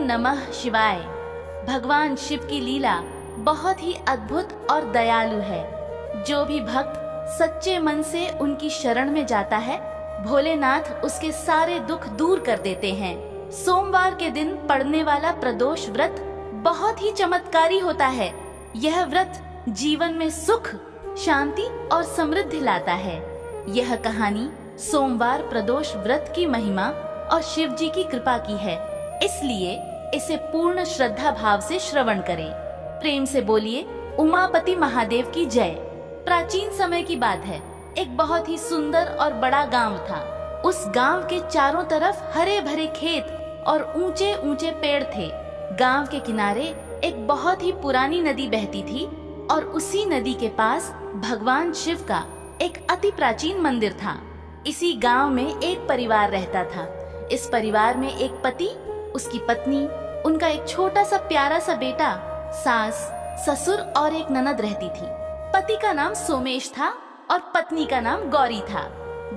नमः शिवाय। भगवान शिव की लीला बहुत ही अद्भुत और दयालु है। जो भी भक्त सच्चे मन से उनकी शरण में जाता है, भोलेनाथ उसके सारे दुख दूर कर देते हैं। सोमवार के दिन पड़ने वाला प्रदोष व्रत बहुत ही चमत्कारी होता है। यह व्रत जीवन में सुख, शांति और समृद्धि लाता है। यह कहानी सोमवार प्रदोष व्रत की महिमा और शिव जी की कृपा की है, इसलिए इसे पूर्ण श्रद्धा भाव से श्रवण करें। प्रेम से बोलिए उमापति महादेव की जय। प्राचीन समय की बात है। एक बहुत ही सुंदर और बड़ा गांव था। उस गांव के चारों तरफ हरे भरे खेत और ऊंचे ऊंचे पेड़ थे। गांव के किनारे एक बहुत ही पुरानी नदी बहती थी और उसी नदी के पास भगवान शिव का एक अति प्राचीन मंदिर था। इसी गांव में एक परिवार रहता था। इस परिवार में एक पति, उसकी पत्नी, उनका एक छोटा सा प्यारा सा बेटा, सास, ससुर और एक ननद रहती थी। पति का नाम सोमेश था और पत्नी का नाम गौरी था।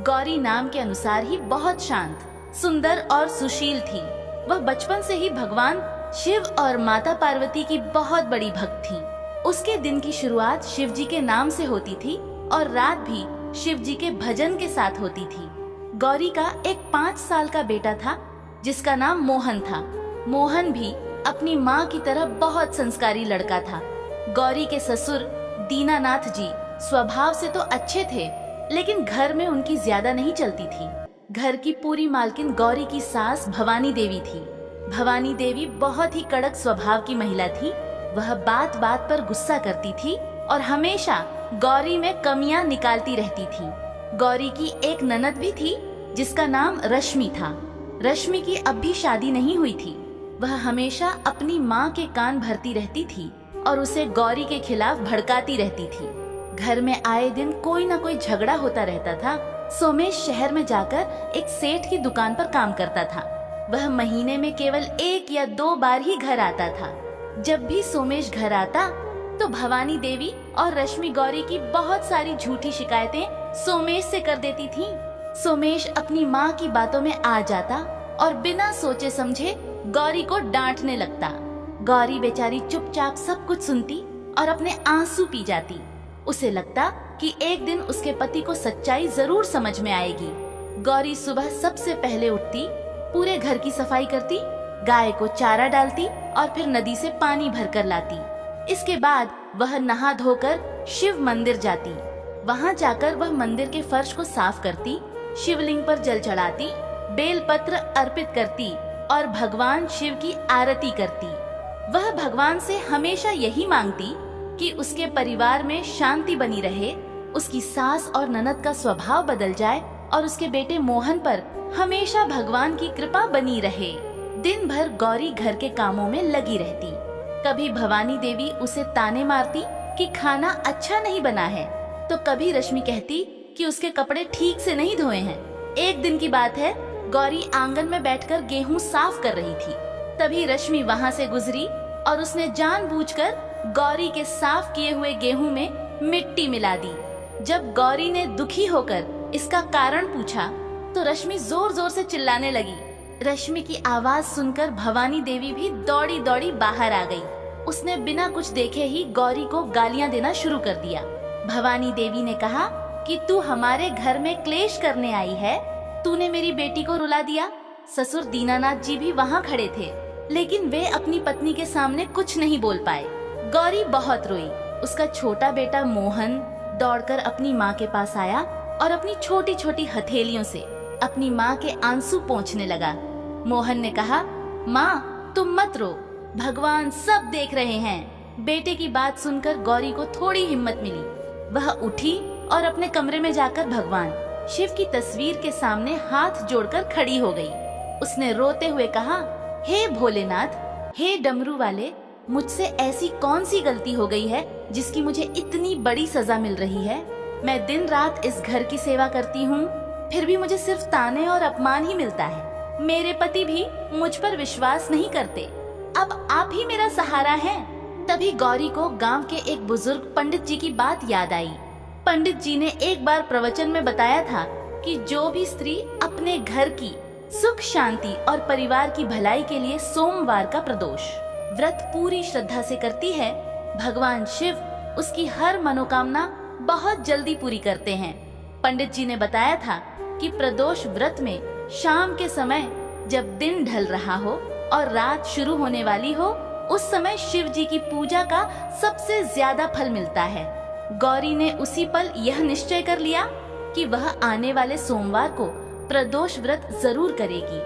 गौरी नाम के अनुसार ही बहुत शांत, सुंदर और सुशील थी। वह बचपन से ही भगवान शिव और माता पार्वती की बहुत बड़ी भक्त थी। उसके दिन की शुरुआत शिव जी के नाम से होती थी और रात भी शिव जी के भजन के साथ होती थी। गौरी का एक 5 साल का बेटा था जिसका नाम मोहन था। मोहन भी अपनी माँ की तरह बहुत संस्कारी लड़का था। गौरी के ससुर दीनानाथ जी स्वभाव से तो अच्छे थे, लेकिन घर में उनकी ज्यादा नहीं चलती थी। घर की पूरी मालकिन गौरी की सास भवानी देवी थी। भवानी देवी बहुत ही कड़क स्वभाव की महिला थी। वह बात बात पर गुस्सा करती थी और हमेशा गौरी में कमियां निकालती रहती थी। गौरी की एक ननद भी थी जिसका नाम रश्मि था। रश्मि की अब भी शादी नहीं हुई थी। वह हमेशा अपनी माँ के कान भरती रहती थी और उसे गौरी के खिलाफ भड़काती रहती थी। घर में आए दिन कोई न कोई झगड़ा होता रहता था। सोमेश शहर में जाकर एक सेठ की दुकान पर काम करता था। वह महीने में केवल 1 या 2 बार ही घर आता था। जब भी सोमेश घर आता तो भवानी देवी और रश्मि गौरी की बहुत सारी झूठी शिकायतें सोमेश से कर देती थीं। सोमेश अपनी माँ की बातों में आ जाता और बिना सोचे समझे गौरी को डांटने लगता। गौरी बेचारी चुपचाप सब कुछ सुनती और अपने आंसू पी जाती। उसे लगता कि एक दिन उसके पति को सच्चाई जरूर समझ में आएगी। गौरी सुबह सबसे पहले उठती, पूरे घर की सफाई करती, गाय को चारा डालती और फिर नदी से पानी भरकर लाती। इसके बाद वह नहा धोकर शिव मंदिर जाती। वहां जाकर वह मंदिर के फर्श को साफ करती, शिवलिंग पर जल चढ़ाती, बेलपत्र अर्पित करती और भगवान शिव की आरती करती। वह भगवान से हमेशा यही मांगती कि उसके परिवार में शांति बनी रहे, उसकी सास और ननद का स्वभाव बदल जाए और उसके बेटे मोहन पर हमेशा भगवान की कृपा बनी रहे। दिन भर गौरी घर के कामों में लगी रहती। कभी भवानी देवी उसे ताने मारती कि खाना अच्छा नहीं बना है, तो कभी रश्मि कहती कि उसके कपड़े ठीक से नहीं धोए हैं। एक दिन की बात है, गौरी आंगन में बैठकर गेहूं साफ कर रही थी। तभी रश्मि वहां से गुजरी और उसने जानबूझकर गौरी के साफ किए हुए गेहूं में मिट्टी मिला दी। जब गौरी ने दुखी होकर इसका कारण पूछा तो रश्मि जोर जोर से चिल्लाने लगी। रश्मि की आवाज सुनकर भवानी देवी भी दौड़ी दौड़ी बाहर आ गई। उसने बिना कुछ देखे ही गौरी को गालियां देना शुरू कर दिया। भवानी देवी ने कहा कि तू हमारे घर में क्लेश करने आई है, तूने मेरी बेटी को रुला दिया। ससुर दीनानाथ जी भी वहाँ खड़े थे, लेकिन वे अपनी पत्नी के सामने कुछ नहीं बोल पाए। गौरी बहुत रोई। उसका छोटा बेटा मोहन दौड़कर अपनी माँ के पास आया और अपनी छोटी छोटी हथेलियों से अपनी माँ के आंसू पोंछने लगा। मोहन ने कहा, माँ तुम मत रो, भगवान सब देख रहे हैं। बेटे की बात सुनकर गौरी को थोड़ी हिम्मत मिली। वह उठी और अपने कमरे में जाकर भगवान शिव की तस्वीर के सामने हाथ जोड़कर खड़ी हो गई। उसने रोते हुए कहा, हे भोलेनाथ, हे डमरू वाले, मुझसे ऐसी कौन सी गलती हो गई है जिसकी मुझे इतनी बड़ी सजा मिल रही है। मैं दिन रात इस घर की सेवा करती हूँ, फिर भी मुझे सिर्फ ताने और अपमान ही मिलता है। मेरे पति भी मुझ पर विश्वास नहीं करते। अब आप ही मेरा सहारा हैं। तभी गौरी को गांव के एक बुजुर्ग पंडित जी की बात याद आई। पंडित जी ने एक बार प्रवचन में बताया था कि जो भी स्त्री अपने घर की सुख शांति और परिवार की भलाई के लिए सोमवार का प्रदोष व्रत पूरी श्रद्धा से करती है, भगवान शिव उसकी हर मनोकामना बहुत जल्दी पूरी करते हैं। पंडित जी ने बताया था कि प्रदोष व्रत में शाम के समय जब दिन ढल रहा हो और रात शुरू होने वाली हो, उस समय शिव जी की पूजा का सबसे ज्यादा फल मिलता है। गौरी ने उसी पल यह निश्चय कर लिया कि वह आने वाले सोमवार को प्रदोष व्रत जरूर करेगी।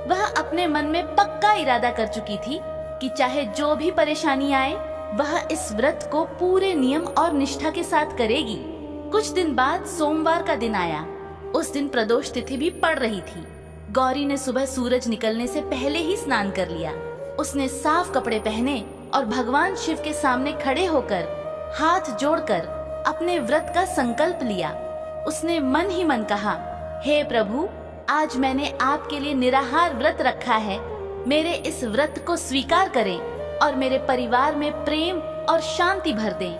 वह अपने मन में पक्का इरादा कर चुकी थी कि चाहे जो भी परेशानी आए, वह इस व्रत को पूरे नियम और निष्ठा के साथ करेगी। कुछ दिन बाद सोमवार का दिन आया। उस दिन प्रदोष तिथि भी पड़ रही थी। गौरी ने सुबह सूरज निकलने से पहले ही स्नान कर लिया। उसने साफ कपड़े पहने और भगवान शिव के सामने खड़े होकर हाथ जोड़कर अपने व्रत का संकल्प लिया। उसने मन ही मन कहा, हे प्रभु, आज मैंने आपके लिए निराहार व्रत रखा है। मेरे इस व्रत को स्वीकार करें और मेरे परिवार में प्रेम और शांति भर दें।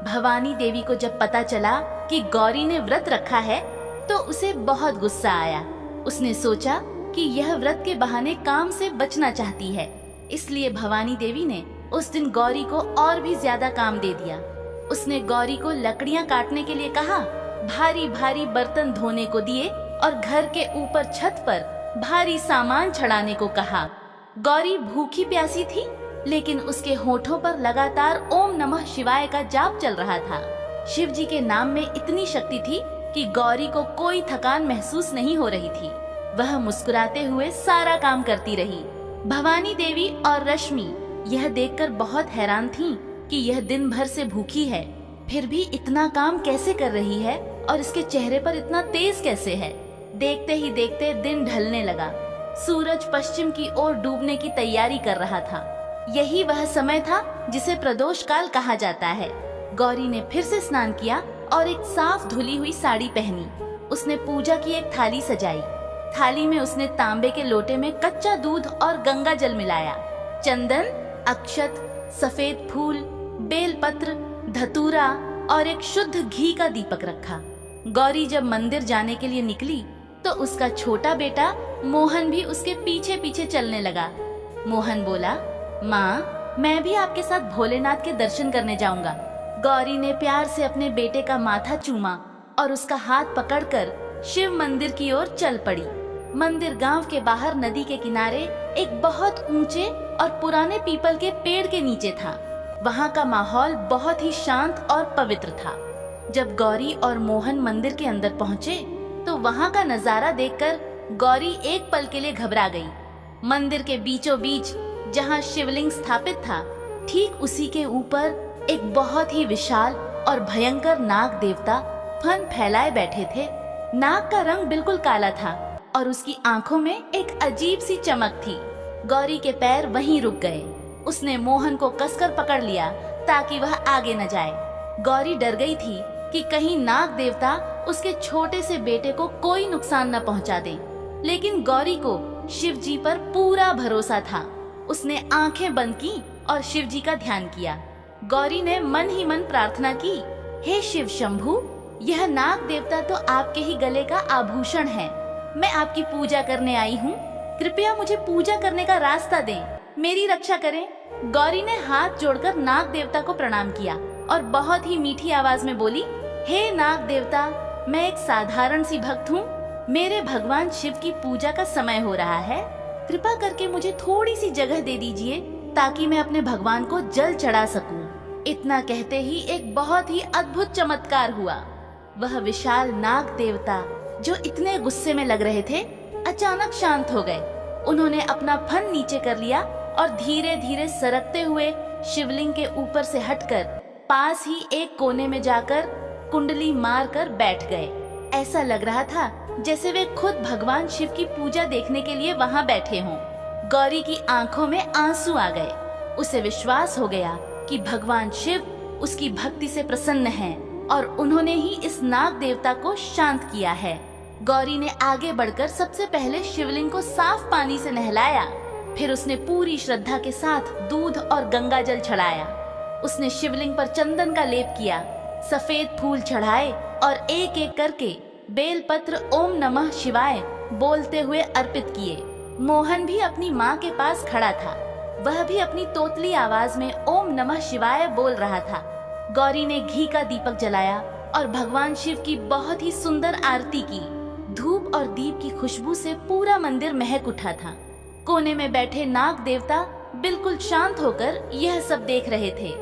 भवानी देवी को जब पता चला कि गौरी ने व्रत रखा है तो उसे बहुत गुस्सा आया। उसने सोचा कि यह व्रत के बहाने काम से बचना चाहती है, इसलिए भवानी देवी ने उस दिन गौरी को और भी ज्यादा काम दे दिया। उसने गौरी को लकड़ियां काटने के लिए कहा, भारी भारी बर्तन धोने को दिए और घर के ऊपर छत पर भारी सामान चढ़ाने को कहा। गौरी भूखी प्यासी थी, लेकिन उसके होठों पर लगातार ओम नमः शिवाय का जाप चल रहा था। शिव जी के नाम में इतनी शक्ति थी कि गौरी को कोई थकान महसूस नहीं हो रही थी। वह मुस्कुराते हुए सारा काम करती रही। भवानी देवी और रश्मि यह देखकर बहुत हैरान थीं कि यह दिन भर से भूखी है, फिर भी इतना काम कैसे कर रही है और इसके चेहरे पर इतना तेज कैसे है। देखते ही देखते दिन ढलने लगा। सूरज पश्चिम की ओर डूबने की तैयारी कर रहा था। यही वह समय था जिसे प्रदोष काल कहा जाता है। गौरी ने फिर से स्नान किया और एक साफ धुली हुई साड़ी पहनी। उसने पूजा की एक थाली सजाई। थाली में उसने तांबे के लोटे में कच्चा दूध और गंगा जल मिलाया। चंदन, अक्षत, सफेद फूल, बेलपत्र, धतूरा और एक शुद्ध घी का दीपक रखा। गौरी जब मंदिर जाने के लिए निकली तो उसका छोटा बेटा मोहन भी उसके पीछे पीछे चलने लगा। मोहन बोला, माँ, मैं भी आपके साथ भोलेनाथ के दर्शन करने जाऊंगा। गौरी ने प्यार से अपने बेटे का माथा चूमा और उसका हाथ पकड़कर शिव मंदिर की ओर चल पड़ी। मंदिर गांव के बाहर नदी के किनारे एक बहुत ऊंचे और पुराने पीपल के पेड़ के नीचे था। वहाँ का माहौल बहुत ही शांत और पवित्र था। जब गौरी और मोहन मंदिर के अंदर पहुँचे तो वहाँ का नजारा देखकर गौरी एक पल के लिए घबरा गई। मंदिर के बीचों बीच जहाँ शिवलिंग स्थापित था, ठीक उसी के ऊपर एक बहुत ही विशाल और भयंकर नाग देवता फन फैलाए बैठे थे। नाग का रंग बिल्कुल काला था और उसकी आंखों में एक अजीब सी चमक थी। गौरी के पैर वहीं रुक गए। उसने मोहन को कसकर पकड़ लिया ताकि वह आगे न जाए। गौरी डर गई थी कि कहीं नाग देवता उसके छोटे से बेटे को कोई नुकसान न पहुंचा दे, लेकिन गौरी को शिव जी पर पूरा भरोसा था। उसने आंखें बंद की और शिव जी का ध्यान किया। गौरी ने मन ही मन प्रार्थना की, हे शिव शंभु, यह नाग देवता तो आपके ही गले का आभूषण है। मैं आपकी पूजा करने आई हूँ। कृपया मुझे पूजा करने का रास्ता दें, मेरी रक्षा करें। गौरी ने हाथ जोड़कर नाग देवता को प्रणाम किया और बहुत ही मीठी आवाज में बोली, हे नाग देवता, मैं एक साधारण सी भक्त हूँ। मेरे भगवान शिव की पूजा का समय हो रहा है। कृपा करके मुझे थोड़ी सी जगह दे दीजिए ताकि मैं अपने भगवान को जल चढ़ा सकूं। इतना कहते ही एक बहुत ही अद्भुत चमत्कार हुआ। वह विशाल नाग देवता जो इतने गुस्से में लग रहे थे, अचानक शांत हो गए। उन्होंने अपना फन नीचे कर लिया और धीरे धीरे सरकते हुए शिवलिंग के ऊपर से हटकर पास ही एक कोने में जाकर कुंडली मार कर बैठ गए। ऐसा लग रहा था जैसे वे खुद भगवान शिव की पूजा देखने के लिए वहां बैठे हों। गौरी की आंखों में आंसू आ गए। उसे विश्वास हो गया कि भगवान शिव उसकी भक्ति से प्रसन्न हैं और उन्होंने ही इस नाग देवता को शांत किया है। गौरी ने आगे बढ़कर सबसे पहले शिवलिंग को साफ पानी से नहलाया। फिर उसने पूरी श्रद्धा के साथ दूध और गंगा जल चढ़ाया। उसने शिवलिंग पर चंदन का लेप किया, सफेद फूल चढ़ाए और एक एक करके बेलपत्र ओम नमः शिवाय बोलते हुए अर्पित किए। मोहन भी अपनी माँ के पास खड़ा था। वह भी अपनी तोतली आवाज में ओम नमः शिवाय बोल रहा था। गौरी ने घी का दीपक जलाया और भगवान शिव की बहुत ही सुंदर आरती की। धूप और दीप की खुशबू से पूरा मंदिर महक उठा था। कोने में बैठे नाग देवता बिल्कुल शांत होकर यह सब देख रहे थे।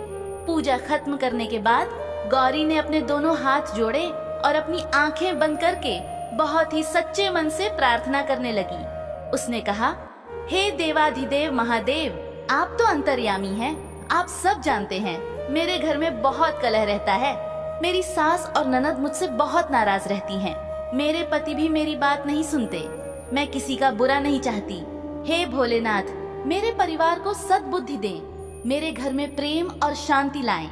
पूजा खत्म करने के बाद गौरी ने अपने दोनों हाथ जोड़े और अपनी आंखें बंद करके बहुत ही सच्चे मन से प्रार्थना करने लगी। उसने कहा, हे देवाधिदेव महादेव, आप तो अंतर्यामी हैं। आप सब जानते हैं मेरे घर में बहुत कलह रहता है। मेरी सास और ननद मुझसे बहुत नाराज रहती हैं। मेरे पति भी मेरी बात नहीं सुनते। मैं किसी का बुरा नहीं चाहती। हे भोलेनाथ, मेरे परिवार को सद्बुद्धि दें। मेरे घर में प्रेम और शांति लाएं।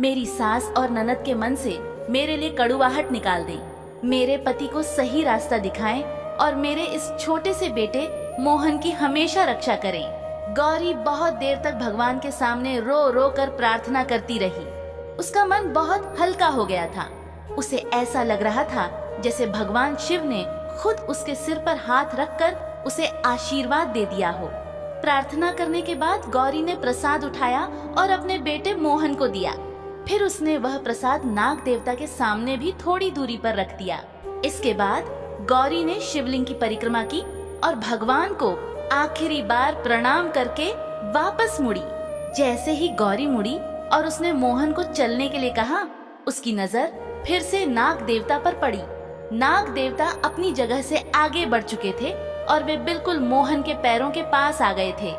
मेरी सास और ननद के मन से मेरे लिए कड़ुवाहट निकाल दें। मेरे पति को सही रास्ता दिखाएं और मेरे इस छोटे से बेटे मोहन की हमेशा रक्षा करें। गौरी बहुत देर तक भगवान के सामने रो रो कर प्रार्थना करती रही। उसका मन बहुत हल्का हो गया था। उसे ऐसा लग रहा था जैसे भगवान शिव ने खुद उसके सिर पर हाथ रखकर उसे आशीर्वाद दे दिया हो। प्रार्थना करने के बाद गौरी ने प्रसाद उठाया और अपने बेटे मोहन को दिया। फिर उसने वह प्रसाद नाग देवता के सामने भी थोड़ी दूरी पर रख दिया। इसके बाद गौरी ने शिवलिंग की परिक्रमा की और भगवान को आखिरी बार प्रणाम करके वापस मुड़ी। जैसे ही गौरी मुड़ी और उसने मोहन को चलने के लिए कहा, उसकी नजर फिर से नाग देवता पर पड़ी। नाग देवता अपनी जगह से आगे बढ़ चुके थे और वे बिल्कुल मोहन के पैरों के पास आ गए थे।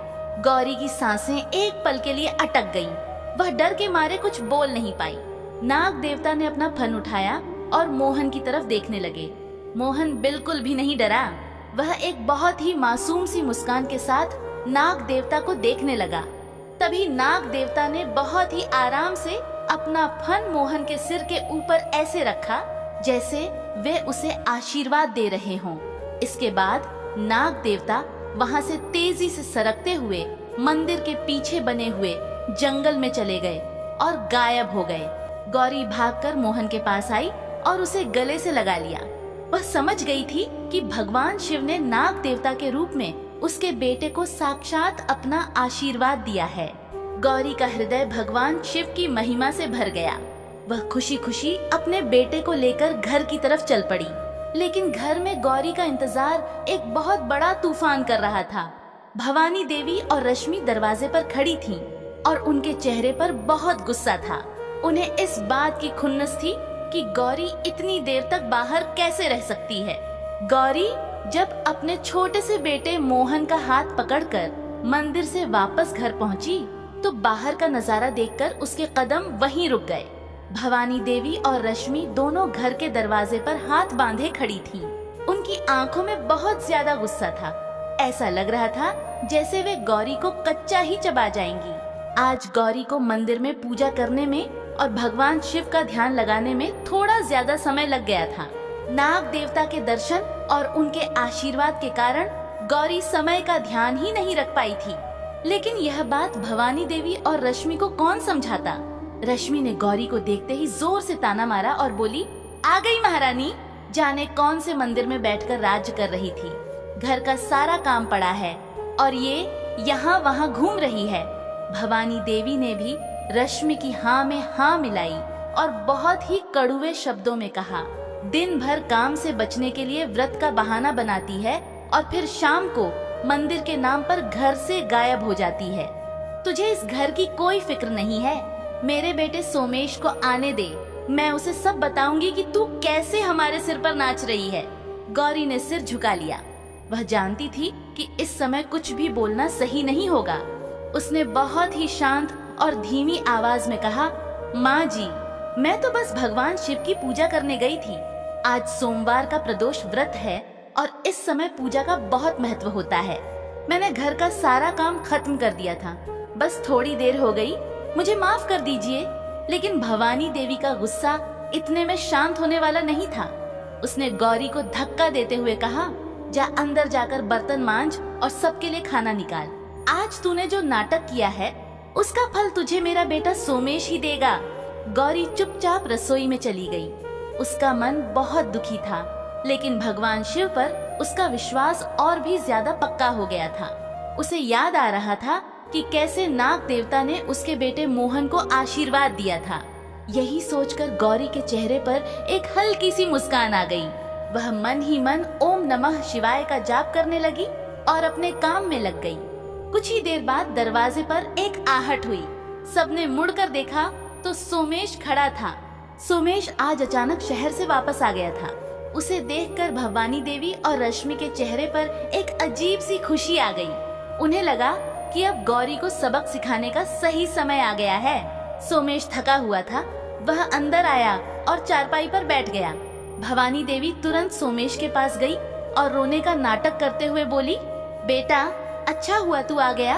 गौरी की सांसें एक पल के लिए अटक गईं। वह डर के मारे कुछ बोल नहीं पाई। नाग देवता ने अपना फन उठाया और मोहन की तरफ देखने लगे। मोहन बिल्कुल भी नहीं डरा। वह एक बहुत ही मासूम सी मुस्कान के साथ नाग देवता को देखने लगा। तभी नाग देवता ने बहुत ही आराम से अपना फन मोहन के सिर के ऊपर ऐसे रखा जैसे वे उसे आशीर्वाद दे रहे हों। इसके बाद नाग देवता वहां से तेजी से सरकते हुए मंदिर के पीछे बने हुए जंगल में चले गए और गायब हो गए। गौरी भागकर मोहन के पास आई और उसे गले से लगा लिया। वह समझ गई थी कि भगवान शिव ने नाग देवता के रूप में उसके बेटे को साक्षात अपना आशीर्वाद दिया है। गौरी का हृदय भगवान शिव की महिमा से भर गया। वह खुशी खुशी अपने बेटे को लेकर घर की तरफ चल पड़ी। लेकिन घर में गौरी का इंतजार एक बहुत बड़ा तूफान कर रहा था। भवानी देवी और रश्मि दरवाजे पर खड़ी थीं और उनके चेहरे पर बहुत गुस्सा था। उन्हें इस बात की खुन्नस थी कि गौरी इतनी देर तक बाहर कैसे रह सकती है। गौरी जब अपने छोटे से बेटे मोहन का हाथ पकड़कर मंदिर से वापस घर पहुंची तो बाहर का नजारा देखकर उसके कदम वहीं रुक गए। भवानी देवी और रश्मि दोनों घर के दरवाजे पर हाथ बांधे खड़ी थीं। उनकी आंखों में बहुत ज्यादा गुस्सा था। ऐसा लग रहा था जैसे वे गौरी को कच्चा ही चबा जाएंगी। आज गौरी को मंदिर में पूजा करने में और भगवान शिव का ध्यान लगाने में थोड़ा ज्यादा समय लग गया था। नाग देवता के दर्शन और उनके आशीर्वाद के कारण गौरी समय का ध्यान ही नहीं रख पाई थी। लेकिन यह बात भवानी देवी और रश्मि को कौन समझाता। रश्मि ने गौरी को देखते ही जोर से ताना मारा और बोली, आ गई महारानी। जाने कौन से मंदिर में बैठकर राज्य कर रही थी। घर का सारा काम पड़ा है और ये यहाँ वहाँ घूम रही है। भवानी देवी ने भी रश्मि की हाँ में हाँ मिलाई और बहुत ही कड़ुए शब्दों में कहा, दिन भर काम से बचने के लिए व्रत का बहाना बनाती है और फिर शाम को मंदिर के नाम पर घर से गायब हो जाती है। तुझे इस घर की कोई फिक्र नहीं है। मेरे बेटे सोमेश को आने दे, मैं उसे सब बताऊंगी कि तू कैसे हमारे सिर पर नाच रही है। गौरी ने सिर झुका लिया। वह जानती थी कि इस समय कुछ भी बोलना सही नहीं होगा। उसने बहुत ही शांत और धीमी आवाज में कहा, माँ जी, मैं तो बस भगवान शिव की पूजा करने गई थी। आज सोमवार का प्रदोष व्रत है और इस समय पूजा का बहुत महत्व होता है। मैंने घर का सारा काम खत्म कर दिया था, बस थोड़ी देर हो गई, मुझे माफ कर दीजिए। लेकिन भवानी देवी का गुस्सा इतने में शांत होने वाला नहीं था। उसने गौरी को धक्का देते हुए कहा, जा अंदर जाकर बर्तन मांज और सबके लिए खाना निकाल। आज तूने जो नाटक किया है उसका फल तुझे मेरा बेटा सोमेश ही देगा। गौरी चुपचाप रसोई में चली गई। उसका मन बहुत दुखी था, लेकिन भगवान शिव पर उसका विश्वास और भी ज्यादा पक्का हो गया था। उसे याद आ रहा था कि कैसे नाग देवता ने उसके बेटे मोहन को आशीर्वाद दिया था। यही सोचकर गौरी के चेहरे पर एक हल्की सी मुस्कान आ गई। वह मन ही मन ओम नमः शिवाय का जाप करने लगी और अपने काम में लग गई। कुछ ही देर बाद दरवाजे पर एक आहट हुई। सबने मुड़कर देखा तो सोमेश खड़ा था। सोमेश आज अचानक शहर से वापस आ गया था। उसे देखकर भवानी देवी और रश्मि के चेहरे पर एक अजीब सी खुशी आ गई। उन्हें लगा कि अब गौरी को सबक सिखाने का सही समय आ गया है। सोमेश थका हुआ था। वह अंदर आया और चारपाई पर बैठ गया। भवानी देवी तुरंत सोमेश के पास गई और रोने का नाटक करते हुए बोली, बेटा अच्छा हुआ तू आ गया।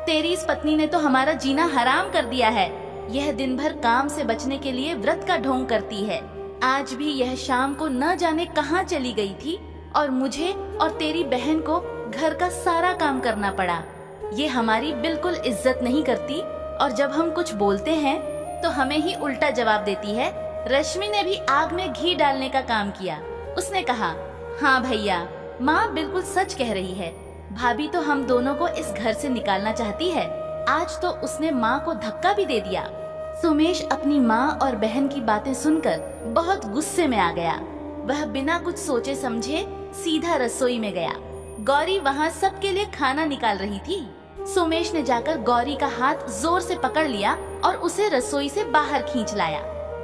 तेरी इस पत्नी ने तो हमारा जीना हराम कर दिया है। यह दिन भर काम से बचने के लिए व्रत का ढोंग करती है। आज भी यह शाम को न जाने कहाँ चली गई थी और मुझे और तेरी बहन को घर का सारा काम करना पड़ा। ये हमारी बिल्कुल इज्जत नहीं करती और जब हम कुछ बोलते हैं तो हमें ही उल्टा जवाब देती है। रश्मि ने भी आग में घी डालने का काम किया। उसने कहा, हाँ भैया, माँ बिल्कुल सच कह रही है। भाभी तो हम दोनों को इस घर से निकालना चाहती है। आज तो उसने माँ को धक्का भी दे दिया। सोमेश अपनी माँ और बहन की बातें सुनकर बहुत गुस्से में आ गया। वह बिना कुछ सोचे समझे सीधा रसोई में गया। गौरी वहाँ सबके लिए खाना निकाल रही थी। सोमेश ने जाकर गौरी का हाथ जोर से पकड़ लिया और उसे रसोई से बाहर खींच लाया।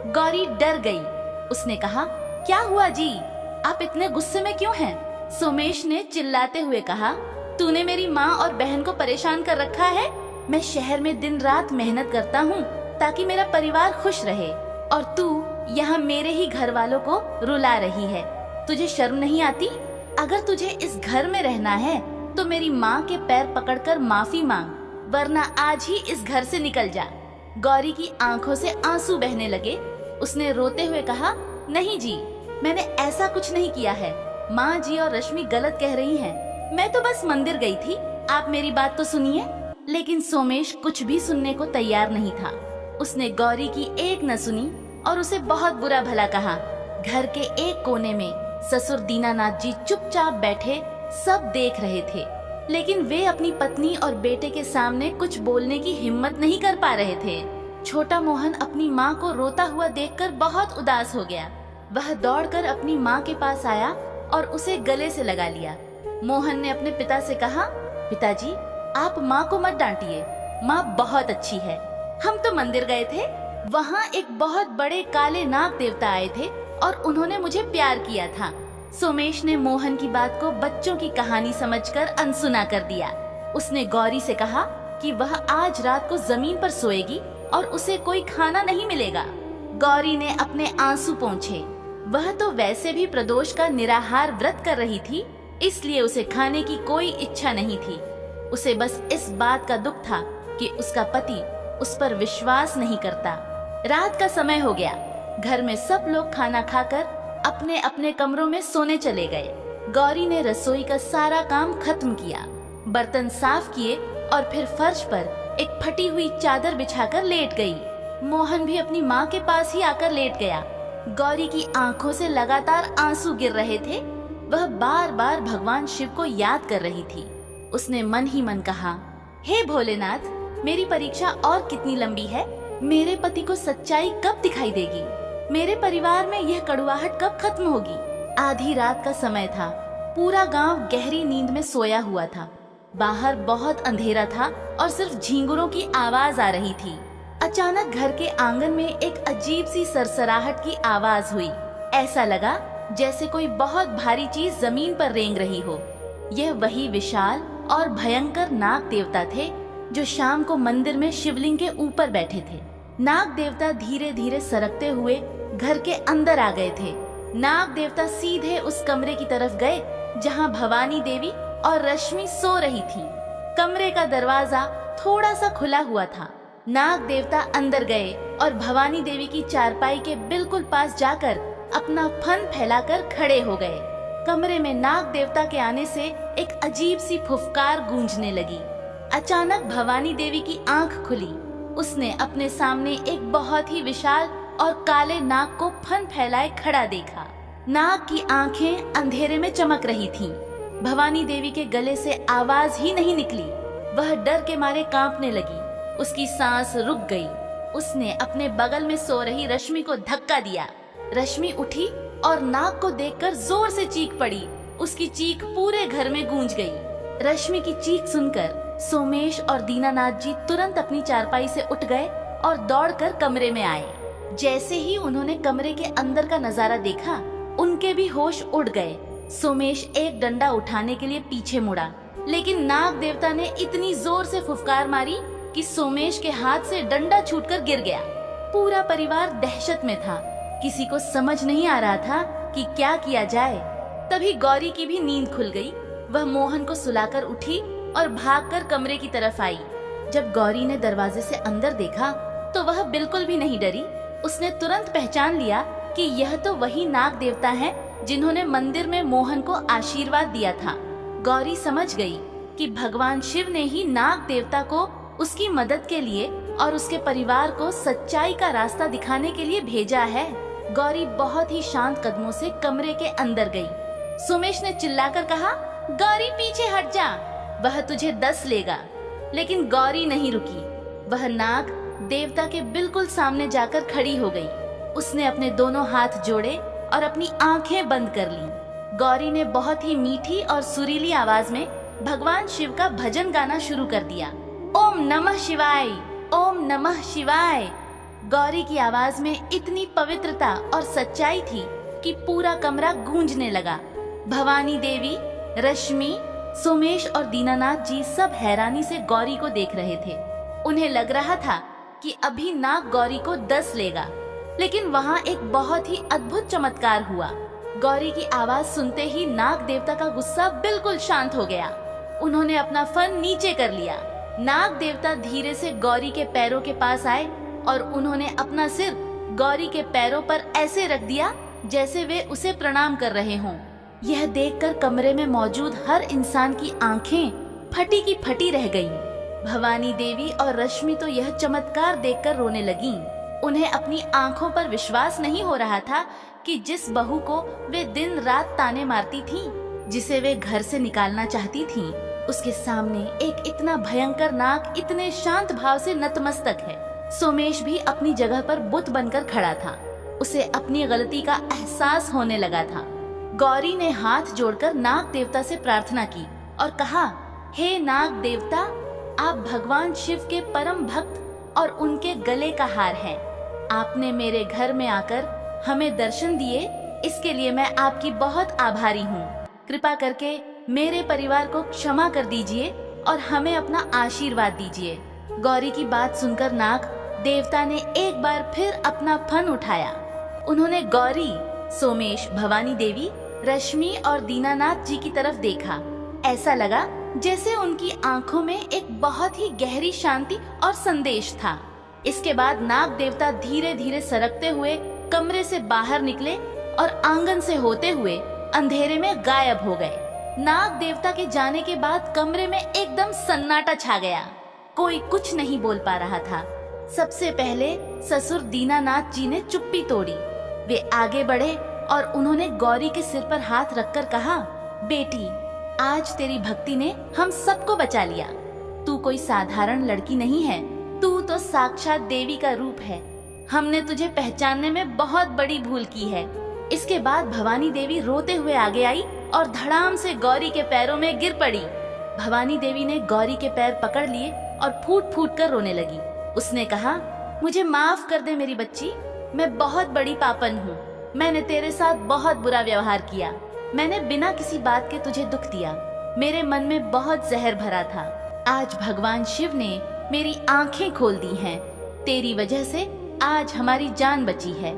गौरी डर गई। उसने कहा, क्या हुआ जी, आप इतने गुस्से में क्यों हैं? सोमेश ने चिल्लाते हुए कहा, तूने मेरी माँ और बहन को परेशान कर रखा है। मैं शहर में दिन रात मेहनत करता हूँ ताकि मेरा परिवार खुश रहे और तू यहाँ मेरे ही घर वालों को रुला रही है। तुझे शर्म नहीं आती? अगर तुझे इस घर में रहना है तो मेरी माँ के पैर पकड़कर माफी मांग, वरना आज ही इस घर से निकल जा। गौरी की आंखों से आंसू बहने लगे। उसने रोते हुए कहा, नहीं जी, मैंने ऐसा कुछ नहीं किया है। माँ जी और रश्मि गलत कह रही हैं। मैं तो बस मंदिर गई थी। आप मेरी बात तो सुनिए। लेकिन सोमेश कुछ भी सुनने को तैयार नहीं था। उसने गौरी की एक न सुनी और उसे बहुत बुरा भला कहा। घर के एक कोने में ससुर दीनानाथ जी चुपचाप बैठे सब देख रहे थे, लेकिन वे अपनी पत्नी और बेटे के सामने कुछ बोलने की हिम्मत नहीं कर पा रहे थे। छोटा मोहन अपनी माँ को रोता हुआ देखकर बहुत उदास हो गया। वह दौड़कर अपनी माँ के पास आया और उसे गले से लगा लिया। मोहन ने अपने पिता से कहा, पिताजी, आप माँ को मत डांटिए। माँ बहुत अच्छी है। हम तो मंदिर गए थे, वहाँ एक बहुत बड़े काले नाग देवता आए थे और उन्होंने मुझे प्यार किया था। सोमेश ने मोहन की बात को बच्चों की कहानी समझकर अनसुना कर दिया। उसने गौरी से कहा कि वह आज रात को जमीन पर सोएगी और उसे कोई खाना नहीं मिलेगा। गौरी ने अपने आंसू पोंछे। वह तो वैसे भी प्रदोष का निराहार व्रत कर रही थी, इसलिए उसे खाने की कोई इच्छा नहीं थी। उसे बस इस बात का दुख था कि उसका पति उस पर विश्वास नहीं करता। रात का समय हो गया। घर में सब लोग खाना खाकर अपने अपने कमरों में सोने चले गए। गौरी ने रसोई का सारा काम खत्म किया, बर्तन साफ किए और फिर फर्श पर एक फटी हुई चादर बिछाकर लेट गई। मोहन भी अपनी माँ के पास ही आकर लेट गया। गौरी की आंखों से लगातार आंसू गिर रहे थे। वह बार बार भगवान शिव को याद कर रही थी। उसने मन ही मन कहा, हे भोलेनाथ, मेरी परीक्षा और कितनी लंबी है। मेरे पति को सच्चाई कब दिखाई देगी? मेरे परिवार में यह कड़ुआहट कब खत्म होगी? आधी रात का समय था। पूरा गांव गहरी नींद में सोया हुआ था। बाहर बहुत अंधेरा था और सिर्फ झींगुरों की आवाज आ रही थी। अचानक घर के आंगन में एक अजीब सी सरसराहट की आवाज हुई। ऐसा लगा जैसे कोई बहुत भारी चीज जमीन पर रेंग रही हो। यह वही विशाल और भयंकर नाग देवता थे जो शाम को मंदिर में शिवलिंग के ऊपर बैठे थे। नाग देवता धीरे धीरे सरकते हुए घर के अंदर आ गए थे। नाग देवता सीधे उस कमरे की तरफ गए जहां भवानी देवी और रश्मि सो रही थी। कमरे का दरवाजा थोड़ा सा खुला हुआ था। नाग देवता अंदर गए और भवानी देवी की चारपाई के बिल्कुल पास जाकर अपना फन फैलाकर खड़े हो गए। कमरे में नाग देवता के आने से एक अजीब सी फुफकार गूंजने लगी। अचानक भवानी देवी की आंख खुली। उसने अपने सामने एक बहुत ही विशाल और काले नाग को फन फैलाए खड़ा देखा। नाग की आंखें अंधेरे में चमक रही थीं। भवानी देवी के गले से आवाज ही नहीं निकली। वह डर के मारे कांपने लगी। उसकी सांस रुक गई। उसने अपने बगल में सो रही रश्मि को धक्का दिया। रश्मि उठी और नाग को देखकर जोर से चीख पड़ी। उसकी चीख पूरे घर में गूंज गई। रश्मि की चीख सुनकर सोमेश और दीनानाथ जी तुरंत अपनी चारपाई से उठ गए और दौड़कर कमरे में आए। जैसे ही उन्होंने कमरे के अंदर का नजारा देखा, उनके भी होश उड़ गए। सोमेश एक डंडा उठाने के लिए पीछे मुड़ा, लेकिन नाग देवता ने इतनी जोर से फुफकार मारी कि सोमेश के हाथ से डंडा छूटकर गिर गया। पूरा परिवार दहशत में था। किसी को समझ नहीं आ रहा था कि क्या किया जाए। तभी गौरी की भी नींद खुल गई। वह मोहन को सुलाकर उठी और भागकर कमरे की तरफ आई। जब गौरी ने दरवाजे से अंदर देखा तो वह बिल्कुल भी नहीं डरी। उसने तुरंत पहचान लिया कि यह तो वही नाग देवता हैं जिन्होंने मंदिर में मोहन को आशीर्वाद दिया था। गौरी समझ गई कि भगवान शिव ने ही नाग देवता को उसकी मदद के लिए और उसके परिवार को सच्चाई का रास्ता दिखाने के लिए भेजा है। गौरी बहुत ही शांत कदमों से कमरे के अंदर गई। सोमेश ने चिल्लाकर कहा, गौरी पीछे हट जा, वह तुझे 10 लेगा। लेकिन गौरी नहीं रुकी। वह नाग देवता के बिल्कुल सामने जाकर खड़ी हो गई। उसने अपने दोनों हाथ जोड़े और अपनी आंखें बंद कर लीं। गौरी ने बहुत ही मीठी और सुरीली आवाज में भगवान शिव का भजन गाना शुरू कर दिया। ओम नमः शिवाय, ओम नमः शिवाय। गौरी की आवाज में इतनी पवित्रता और सच्चाई थी कि पूरा कमरा गूंजने लगा। भवानी देवी, रश्मि, सोमेश और दीनानाथ जी सब हैरानी से गौरी को देख रहे थे। उन्हें लग रहा था कि अभी नाग गौरी को 10 लेगा, लेकिन वहाँ एक बहुत ही अद्भुत चमत्कार हुआ। गौरी की आवाज सुनते ही नाग देवता का गुस्सा बिल्कुल शांत हो गया। उन्होंने अपना फन नीचे कर लिया। नाग देवता धीरे से गौरी के पैरों के पास आए और उन्होंने अपना सिर गौरी के पैरों पर ऐसे रख दिया जैसे वे उसे प्रणाम कर रहे हों। यह देखकर कमरे में मौजूद हर इंसान की आंखें फटी की फटी रह गईं। भवानी देवी और रश्मि तो यह चमत्कार देखकर रोने लगीं। उन्हें अपनी आंखों पर विश्वास नहीं हो रहा था कि जिस बहू को वे दिन रात ताने मारती थीं, जिसे वे घर से निकालना चाहती थीं, उसके सामने एक इतना भयंकर नाग इतने शांत भाव से नतमस्तक है। सोमेश भी अपनी जगह पर बुत बनकर खड़ा था। उसे अपनी गलती का एहसास होने लगा था। गौरी ने हाथ जोड़कर नाग देवता से प्रार्थना की और कहा, हे नाग देवता, आप भगवान शिव के परम भक्त और उनके गले का हार हैं। आपने मेरे घर में आकर हमें दर्शन दिए, इसके लिए मैं आपकी बहुत आभारी हूँ। कृपा करके मेरे परिवार को क्षमा कर दीजिए और हमें अपना आशीर्वाद दीजिए। गौरी की बात सुनकर नाग देवता ने एक बार फिर अपना फन उठाया। उन्होंने गौरी, सोमेश, भवानी देवी, रश्मि और दीनानाथ जी की तरफ देखा। ऐसा लगा जैसे उनकी आंखों में एक बहुत ही गहरी शांति और संदेश था। इसके बाद नाग देवता धीरे धीरे सरकते हुए कमरे से बाहर निकले और आंगन से होते हुए अंधेरे में गायब हो गए। नाग देवता के जाने के बाद कमरे में एकदम सन्नाटा छा गया। कोई कुछ नहीं बोल पा रहा था। सबसे पहले ससुर दीनानाथ जी ने चुप्पी तोड़ी। वे आगे बढ़े और उन्होंने गौरी के सिर पर हाथ रखकर कहा, बेटी, आज तेरी भक्ति ने हम सबको बचा लिया। तू कोई साधारण लड़की नहीं है, तू तो साक्षात देवी का रूप है। हमने तुझे पहचानने में बहुत बड़ी भूल की है। इसके बाद भवानी देवी रोते हुए आगे आई और धड़ाम से गौरी के पैरों में गिर पड़ी। भवानी देवी ने गौरी के पैर पकड़ लिए और फूट फूट कर रोने लगी। उसने कहा, मुझे माफ कर दे मेरी बच्ची, मैं बहुत बड़ी पापन हूँ। मैंने तेरे साथ बहुत बुरा व्यवहार किया। मैंने बिना किसी बात के तुझे दुख दिया। मेरे मन में बहुत जहर भरा था। आज भगवान शिव ने मेरी आंखें खोल दी हैं। तेरी वजह से आज हमारी जान बची है।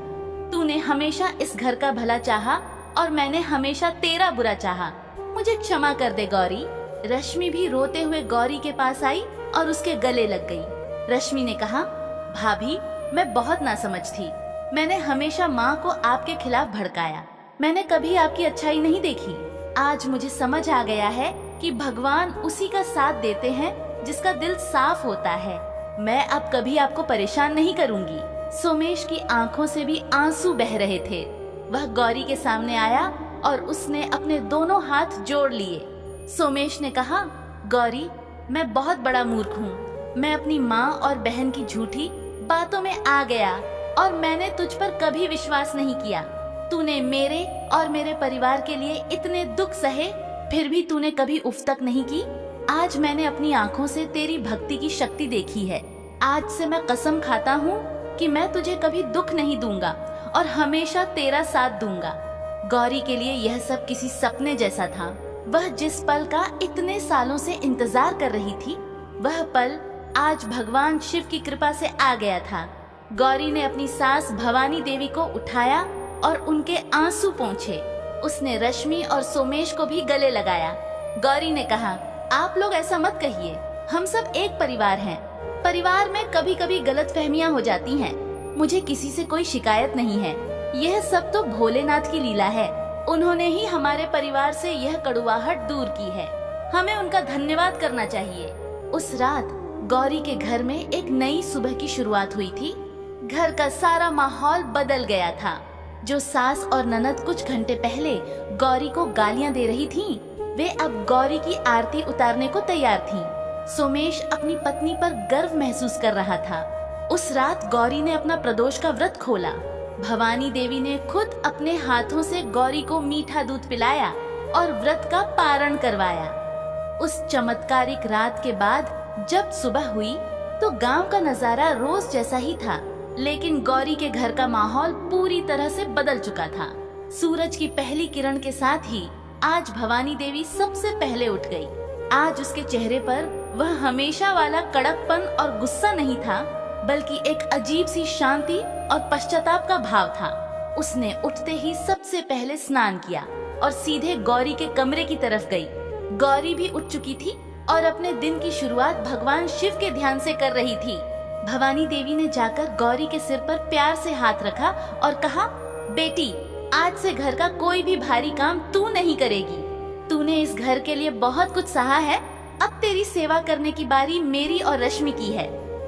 तूने हमेशा इस घर का भला चाहा और मैंने हमेशा तेरा बुरा चाहा। मुझे क्षमा कर दे गौरी। रश्मि भी रोते हुए गौरी के पास आई और उसके गले लग गई। रश्मि ने कहा, भाभी, मैं बहुत नासमझ थी। मैंने हमेशा माँ को आपके खिलाफ भड़काया। मैंने कभी आपकी अच्छाई नहीं देखी। आज मुझे समझ आ गया है कि भगवान उसी का साथ देते हैं जिसका दिल साफ होता है। मैं अब कभी आपको परेशान नहीं करूंगी। सोमेश की आंखों से भी आंसू बह रहे थे। वह गौरी के सामने आया और उसने अपने दोनों हाथ जोड़ लिए। सोमेश ने कहा, गौरी, मैं बहुत बड़ा मूर्ख हूँ। मैं अपनी माँ और बहन की झूठी बातों में आ गया और मैंने तुझ पर कभी विश्वास नहीं किया। तूने मेरे और मेरे परिवार के लिए इतने दुख सहे, फिर भी तूने कभी उफ तक नहीं की। आज मैंने अपनी आंखों से तेरी भक्ति की शक्ति देखी है। आज से मैं कसम खाता हूँ कि मैं तुझे कभी दुख नहीं दूंगा और हमेशा तेरा साथ दूंगा। गौरी के लिए यह सब किसी सपने जैसा था। वह जिस पल का इतने सालों से इंतजार कर रही थी, वह पल आज भगवान शिव की कृपा से आ गया था। गौरी ने अपनी सास भवानी देवी को उठाया और उनके आंसू पोंछे। उसने रश्मि और सोमेश को भी गले लगाया। गौरी ने कहा, आप लोग ऐसा मत कहिए, हम सब एक परिवार हैं। परिवार में कभी कभी गलतफहमियां हो जाती हैं। मुझे किसी से कोई शिकायत नहीं है। यह सब तो भोलेनाथ की लीला है। उन्होंने ही हमारे परिवार से यह कड़ुवाहट दूर की है। हमें उनका धन्यवाद करना चाहिए। उस रात गौरी के घर में एक नई सुबह की शुरुआत हुई थी। घर का सारा माहौल बदल गया था। जो सास और ननद कुछ घंटे पहले गौरी को गालियां दे रही थीं, वे अब गौरी की आरती उतारने को तैयार थीं। सोमेश अपनी पत्नी पर गर्व महसूस कर रहा था। उस रात गौरी ने अपना प्रदोष का व्रत खोला। भवानी देवी ने खुद अपने हाथों से गौरी को मीठा दूध पिलाया और व्रत का पारण करवाया। उस चमत्कारिक रात के बाद जब सुबह हुई तो गांव का नजारा रोज जैसा ही था, लेकिन गौरी के घर का माहौल पूरी तरह से बदल चुका था। सूरज की पहली किरण के साथ ही आज भवानी देवी सबसे पहले उठ गई। आज उसके चेहरे पर वह हमेशा वाला कड़कपन और गुस्सा नहीं था, बल्कि एक अजीब सी शांति और पश्चाताप का भाव था। उसने उठते ही सबसे पहले स्नान किया और सीधे गौरी के कमरे की तरफ गई। गौरी भी उठ चुकी थी और अपने दिन की शुरुआत भगवान शिव के ध्यान से कर रही थी। भवानी देवी ने जाकर गौरी के सिर पर प्यार से हाथ रखा और कहा, बेटी, आज से घर का कोई भी भारी काम तू नहीं करेगी। तूने इस घर के लिए बहुत कुछ सहा है। अब तेरी सेवा करने की बारी मेरी और रश्मि की है।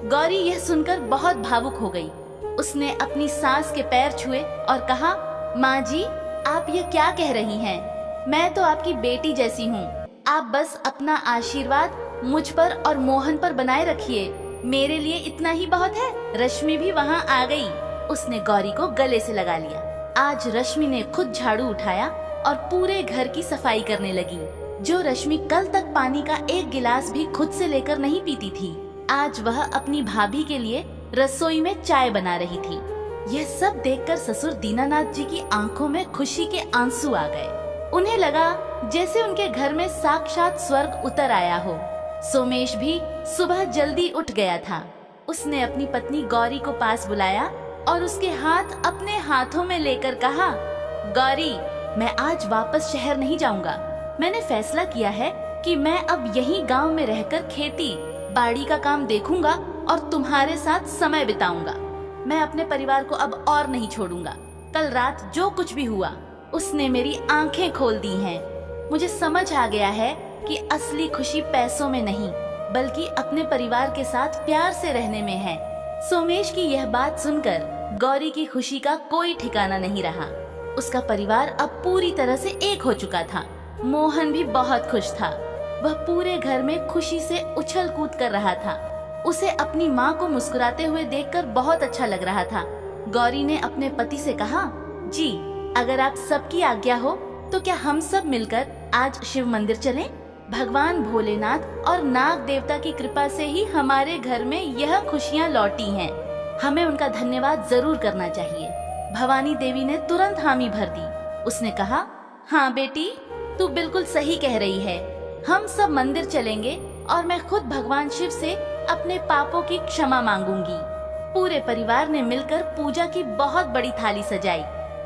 गौरी यह सुनकर बहुत भावुक हो गई। उसने अपनी सास के पैर छुए और कहा, माँ जी, आप ये क्या कह रही हैं? मैं तो आपकी बेटी जैसी हूँ। आप बस अपना आशीर्वाद मुझ पर और मोहन पर बनाए रखिए। मेरे लिए इतना ही बहुत है। रश्मि भी वहाँ आ गई। उसने गौरी को गले से लगा लिया। आज रश्मि ने खुद झाड़ू उठाया और पूरे घर की सफाई करने लगी। जो रश्मि कल तक पानी का एक गिलास भी खुद से लेकर नहीं पीती थी, आज वह अपनी भाभी के लिए रसोई में चाय बना रही थी। यह सब देखकर ससुर दीनानाथ जी की आंखों में खुशी के आंसू आ गए। उन्हें लगा जैसे उनके घर में साक्षात स्वर्ग उतर आया हो। सोमेश भी सुबह जल्दी उठ गया था। उसने अपनी पत्नी गौरी को पास बुलाया और उसके हाथ अपने हाथों में लेकर कहा, गौरी, मैं आज वापस शहर नहीं जाऊंगा। मैंने फैसला किया है कि मैं अब यहीं गांव में रहकर खेती बाड़ी का काम देखूंगा और तुम्हारे साथ समय बिताऊंगा। मैं अपने परिवार को अब और नहीं छोड़ूंगा। कल रात जो कुछ भी हुआ, उसने मेरी आंखें खोल दी हैं। मुझे समझ आ गया है कि असली खुशी पैसों में नहीं, बल्कि अपने परिवार के साथ प्यार से रहने में है। सोमेश की यह बात सुनकर गौरी की खुशी का कोई ठिकाना नहीं रहा। उसका परिवार अब पूरी तरह से एक हो चुका था। मोहन भी बहुत खुश था। वह पूरे घर में खुशी से उछल कूद कर रहा था। उसे अपनी माँ को मुस्कुराते हुए देखकर बहुत अच्छा लग रहा था। गौरी ने अपने पति से कहा, जी, अगर आप सबकी आज्ञा हो तो क्या हम सब मिलकर आज शिव मंदिर चलें? भगवान भोलेनाथ और नाग देवता की कृपा से ही हमारे घर में यह खुशियाँ लौटी हैं। हमें उनका धन्यवाद जरूर करना चाहिए। भवानी देवी ने तुरंत हामी भर दी। उसने कहा, हाँ बेटी, तू बिल्कुल सही कह रही है। हम सब मंदिर चलेंगे और मैं खुद भगवान शिव से अपने पापों की क्षमा मांगूंगी। पूरे परिवार ने मिलकर पूजा की बहुत बड़ी थाली सजाई।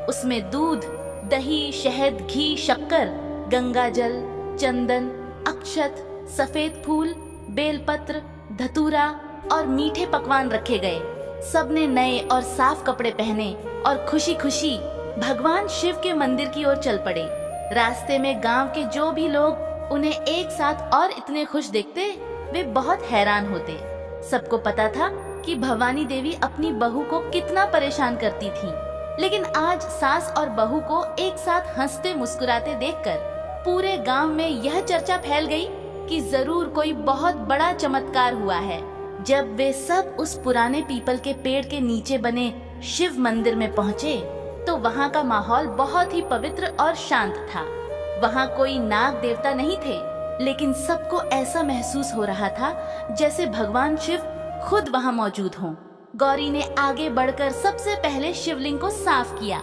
उसमें दूध, दही, शहद, घी, शक्कर, गंगा जल, चंदन, अक्षत, सफेद फूल, बेलपत्र, धतूरा और मीठे पकवान रखे गए। सबने नए और साफ कपड़े पहने और खुशी खुशी भगवान शिव के मंदिर की ओर चल पड़े। रास्ते में गांव के जो भी लोग उन्हें एक साथ और इतने खुश देखते, वे बहुत हैरान होते। सबको पता था कि भवानी देवी अपनी बहू को कितना परेशान करती थी। लेकिन आज सास और बहू को एक साथ हंसते मुस्कुराते देखकर पूरे गांव में यह चर्चा फैल गई कि जरूर कोई बहुत बड़ा चमत्कार हुआ है। जब वे सब उस पुराने पीपल के पेड़ के नीचे बने शिव मंदिर में पहुँचे तो वहाँ का माहौल बहुत ही पवित्र और शांत था। वहाँ कोई नाग देवता नहीं थे, लेकिन सबको ऐसा महसूस हो रहा था जैसे भगवान शिव खुद वहाँ मौजूद हों। गौरी ने आगे बढ़कर सबसे पहले शिवलिंग को साफ किया।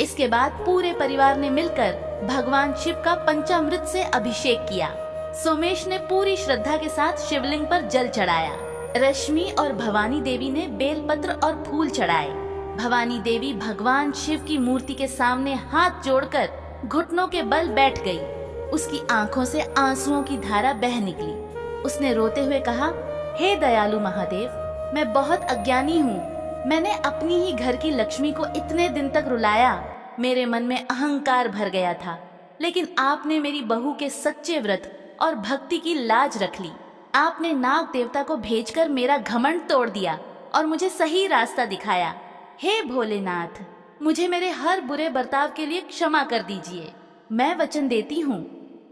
इसके बाद पूरे परिवार ने मिलकर भगवान शिव का पंचामृत से अभिषेक किया। सोमेश ने पूरी श्रद्धा के साथ शिवलिंग पर जल चढ़ाया। रश्मि और भवानी देवी ने बेलपत्र और फूल चढ़ाए। भवानी देवी भगवान शिव की मूर्ति के सामने हाथ जोड़कर घुटनों के बल बैठ गई। उसकी आंखों से आंसुओं की धारा बह निकली। उसने रोते हुए कहा, हे दयालु महादेव, मैं बहुत अज्ञानी हूँ। मैंने अपनी ही घर की लक्ष्मी को इतने दिन तक रुलाया। मेरे मन में अहंकार भर गया था, लेकिन आपने मेरी बहू के सच्चे व्रत और भक्ति की लाज रख ली। आपने नाग देवता को भेजकर मेरा घमंड तोड़ दिया और मुझे सही रास्ता दिखाया। हे भोलेनाथ, मुझे मेरे हर बुरे बर्ताव के लिए क्षमा कर दीजिए। मैं वचन देती हूँ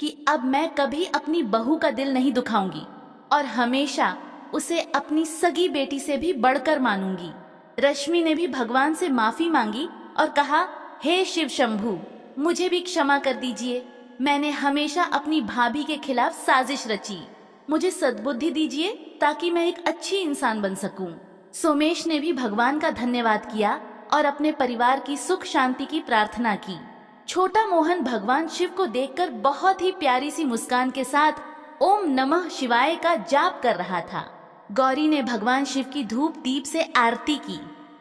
कि अब मैं कभी अपनी बहू का दिल नहीं दुखाऊंगी और हमेशा उसे अपनी सगी बेटी से भी बढ़कर मानूंगी। रश्मि ने भी भगवान से माफी मांगी और कहा, हे शिव शंभू, मुझे भी क्षमा कर दीजिए। मैंने हमेशा अपनी भाभी के खिलाफ साजिश रची। मुझे सद्बुद्धि दीजिए ताकि मैं एक अच्छी इंसान बन सकूं। सोमेश ने भी भगवान का धन्यवाद किया और अपने परिवार की सुख शांति की प्रार्थना की। छोटा मोहन भगवान शिव को देखकर बहुत ही प्यारी सी मुस्कान के साथ ओम नमः शिवाय का जाप कर रहा था। गौरी ने भगवान शिव की धूप दीप से आरती की।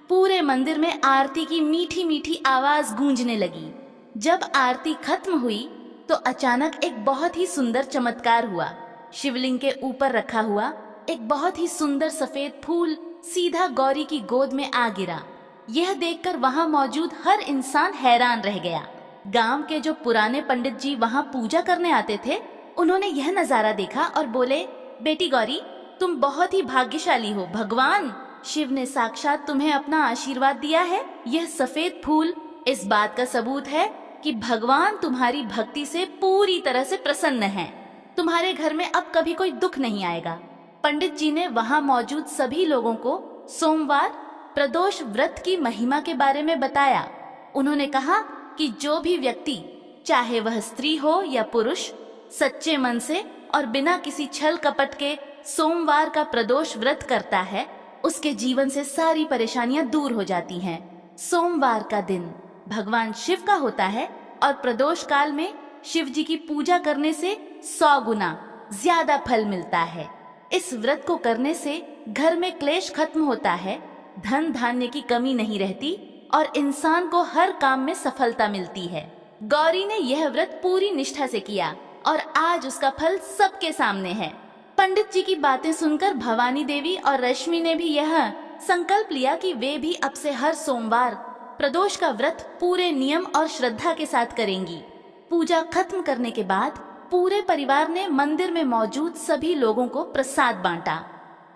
पूरे मंदिर में आरती की मीठी मीठी आवाज गूंजने लगी। जब आरती खत्म हुई तो अचानक एक बहुत ही सुंदर चमत्कार हुआ। शिवलिंग के ऊपर रखा हुआ एक बहुत ही सुंदर सफेद फूल सीधा गौरी की गोद में आ गिरा। यह देखकर वहां मौजूद हर इंसान हैरान रह गया। गांव के जो पुराने पंडित जी वहां पूजा करने आते थे, उन्होंने यह नजारा देखा और बोले, बेटी गौरी, तुम बहुत ही भाग्यशाली हो। भगवान शिव ने साक्षात तुम्हें अपना आशीर्वाद दिया है। यह सफेद फूल इस बात का सबूत है कि भगवान तुम्हारी भक्ति से पूरी तरह से प्रसन्न हैं। तुम्हारे घर में अब कभी कोई दुख नहीं आएगा। पंडित जी ने वहां मौजूद सभी लोगों को सोमवार प्रदोष व्रत की महिमा के बारे में बताया। उन्होंने कहा कि जो भी व्यक्ति, चाहे वह स्त्री हो या पुरुष, सच्चे मन से और बिना किसी छल कपट के सोमवार का प्रदोष व्रत करता है, उसके जीवन से सारी परेशानियां दूर हो जाती हैं। सोमवार का दिन भगवान शिव का होता है और प्रदोष काल में शिव जी की पूजा करने से 100 गुना ज्यादा फल मिलता है। इस व्रत को करने से घर में क्लेश खत्म होता है, धन धान्य की कमी नहीं रहती और इंसान को हर काम में सफलता मिलती है। गौरी ने यह व्रत पूरी निष्ठा से किया और आज उसका फल सबके सामने है। पंडित जी की बातें सुनकर भवानी देवी और रश्मि ने भी यह संकल्प लिया कि वे भी अब से हर सोमवार प्रदोष का व्रत पूरे नियम और श्रद्धा के साथ करेंगी। पूजा खत्म करने के बाद पूरे परिवार ने मंदिर में मौजूद सभी लोगों को प्रसाद बांटा।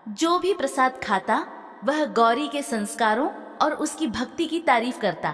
जो भी प्रसाद खाता वह गौरी के संस्कारों और उसकी भक्ति की तारीफ करता।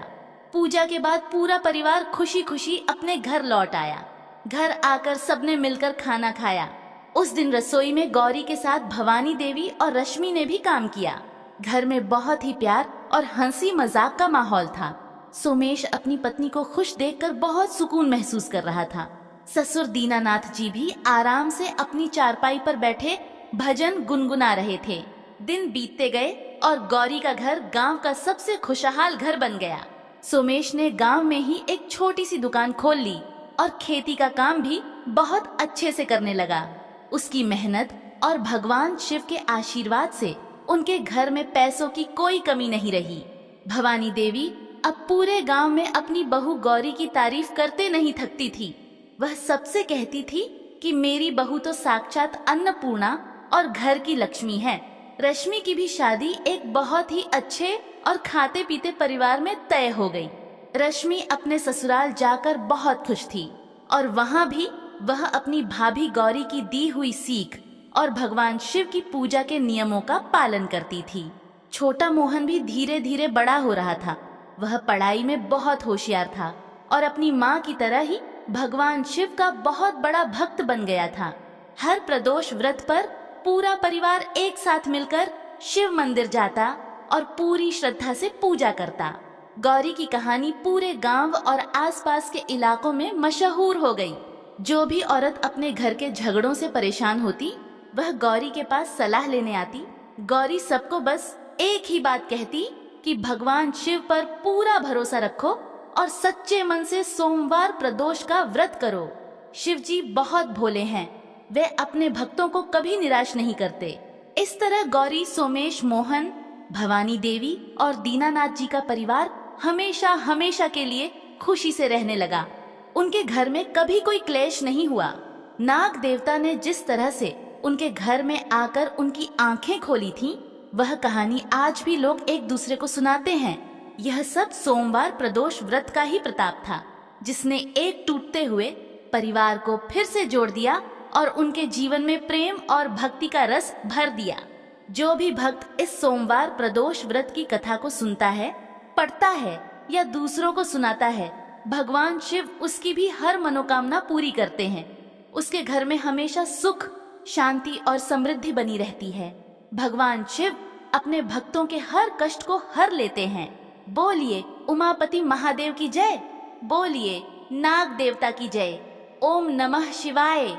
पूजा के बाद पूरा परिवार खुशी खुशी अपने घर लौट आया। घर आकर सबने मिलकर खाना खाया। उस दिन रसोई में गौरी के साथ भवानी देवी और रश्मि ने भी काम किया। घर में बहुत ही प्यार और हंसी मजाक का माहौल था। सोमेश अपनी पत्नी को खुश देखकर बहुत सुकून महसूस कर रहा था। ससुर दीनानाथ जी भी आराम से अपनी चारपाई पर बैठे भजन गुनगुना रहे थे। दिन बीतते गए और गौरी का घर गांव का सबसे खुशहाल घर बन गया। सोमेश ने गांव में ही एक छोटी सी दुकान खोल ली और खेती का काम भी बहुत अच्छे से करने लगा। उसकी मेहनत और भगवान शिव के आशीर्वाद से उनके घर में पैसों की कोई कमी नहीं रही। भवानी देवी अब पूरे गांव में अपनी बहू गौरी की तारीफ करते नहीं थकती थी। वह सबसे कहती थी कि मेरी बहू तो साक्षात अन्नपूर्णा और घर की लक्ष्मी है। रश्मि की भी शादी एक बहुत ही अच्छे और खाते पीते परिवार में तय हो गई। रश्मि अपने ससुराल जाकर बहुत खुश थी और वहाँ भी वह अपनी भाभी गौरी की दी हुई सीख और भगवान शिव की पूजा के नियमों का पालन करती थी। छोटा मोहन भी धीरे धीरे बड़ा हो रहा था। वह पढ़ाई में बहुत होशियार था और अपनी माँ की तरह ही भगवान शिव का बहुत बड़ा भक्त बन गया था। हर प्रदोष व्रत पर पूरा परिवार एक साथ मिलकर शिव मंदिर जाता और पूरी श्रद्धा से पूजा करता। गौरी की कहानी पूरे गांव और आसपास के इलाकों में मशहूर हो गई। जो भी औरत अपने घर के झगड़ों से परेशान होती, वह गौरी के पास सलाह लेने आती। गौरी सबको बस एक ही बात कहती कि भगवान शिव पर पूरा भरोसा रखो और सच्चे मन से सोमवार प्रदोष का व्रत करो। शिव जी बहुत भोले हैं, वे अपने भक्तों को कभी निराश नहीं करते। इस तरह गौरी, सोमेश, मोहन, भवानी देवी और दीनानाथ जी का परिवार हमेशा हमेशा के लिए खुशी से रहने लगा। उनके घर में कभी कोई क्लेश नहीं हुआ। नाग देवता ने जिस तरह से उनके घर में आकर उनकी आंखें खोली थीं, वह कहानी आज भी लोग एक दूसरे को सुनाते हैं। यह सब सोमवार प्रदोष व्रत का ही प्रताप था, जिसने एक टूटते हुए परिवार को फिर से जोड़ दिया और उनके जीवन में प्रेम और भक्ति का रस भर दिया। जो भी भक्त इस सोमवार प्रदोष व्रत की कथा को सुनता है, पढ़ता है या दूसरों को सुनाता है, भगवान शिव उसकी भी हर मनोकामना पूरी करते हैं। उसके घर में हमेशा सुख, शांति और समृद्धि बनी रहती है। भगवान शिव अपने भक्तों के हर कष्ट को हर लेते हैं। बोलिए उमापति महादेव की जय, बोलिए नाग देवता की जय। ओम नमः शिवाय।